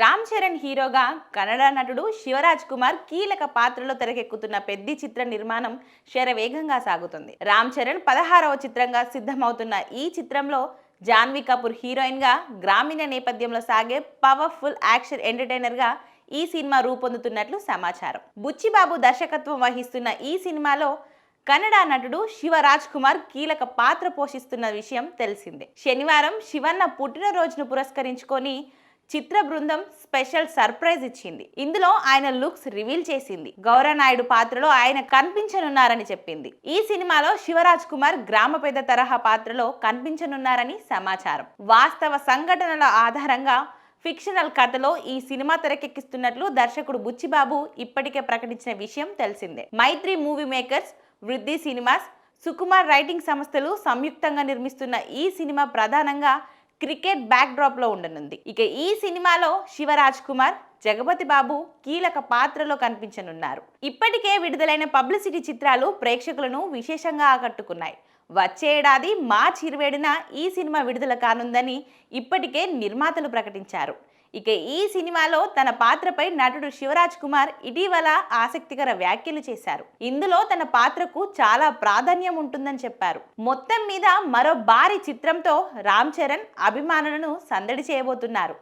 రామ్ చరణ్ హీరోగా కన్నడ నటుడు శివరాజ్ కుమార్ కీలక పాత్రలో తెరకెక్కుతున్న పెద్ది చిత్ర నిర్మాణం శరవేగంగా సాగుతుంది. రామ్ చరణ్ 16వ చిత్రంగా సిద్ధమవుతున్న ఈ చిత్రంలో జాన్వీ కపూర్ హీరోయిన్ గా గ్రామీణ నేపథ్యంలో సాగే పవర్ఫుల్ యాక్షన్ ఎంటర్టైనర్ గా ఈ సినిమా రూపొందుతున్నట్లు సమాచారం. బుచ్చిబాబు దర్శకత్వం వహిస్తున్న ఈ సినిమాలో కన్నడ నటుడు శివరాజ్ కుమార్ కీలక పాత్ర పోషిస్తున్న విషయం తెలిసిందే. శనివారం శివన్న పుట్టినరోజును పురస్కరించుకొని చిత్ర బృందం స్పెషల్ సర్ప్రైజ్ ఇచ్చింది. ఇందులో ఆయన లుక్స్ రివీల్ చేసింది. గౌరనాయుడు పాత్రలో ఆయన కనిపించనున్నారని చెప్పింది. ఈ సినిమాలో శివరాజ్ కుమార్ గ్రామ పెద్ద తరహా పాత్రలో కనిపించనున్నారని సమాచారం. వాస్తవ సంఘటనల ఆధారంగా ఫిక్షనల్ కథలో ఈ సినిమా తెరకెక్కిస్తున్నట్లు దర్శకుడు బుచ్చిబాబు ఇప్పటికే ప్రకటించిన విషయం తెలిసిందే. మైత్రి మూవీ మేకర్స్, వృద్ధి సినిమాస్, సుకుమార్ రైటింగ్ సంస్థలు సంయుక్తంగా నిర్మిస్తున్న ఈ సినిమా ప్రధానంగా క్రికెట్ బ్యాక్ డ్రాప్ లో ఉండనుంది. ఇక ఈ సినిమాలో శివరాజ్ కుమార్, జగపతి బాబు కీలక పాత్రలో కనిపించనున్నారు. ఇప్పటికే విడుదలైన పబ్లిసిటీ చిత్రాలు ప్రేక్షకులను విశేషంగా ఆకట్టుకున్నాయి. వచ్చే ఏడాది మార్చి 27న ఈ సినిమా విడుదల కానుందని ఇప్పటికే నిర్మాతలు ప్రకటించారు. ఇక ఈ సినిమాలో తన పాత్రపై నటుడు శివరాజ్ కుమార్ ఇటీవల ఆసక్తికర వ్యాఖ్యలు చేశారు. ఇందులో తన పాత్రకు చాలా ప్రాధాన్యం ఉంటుందని చెప్పారు. మొత్తం మీద మరో భారీ చిత్రంతో రామ్ చరణ్ అభిమానులను సందడి చేయబోతున్నారు.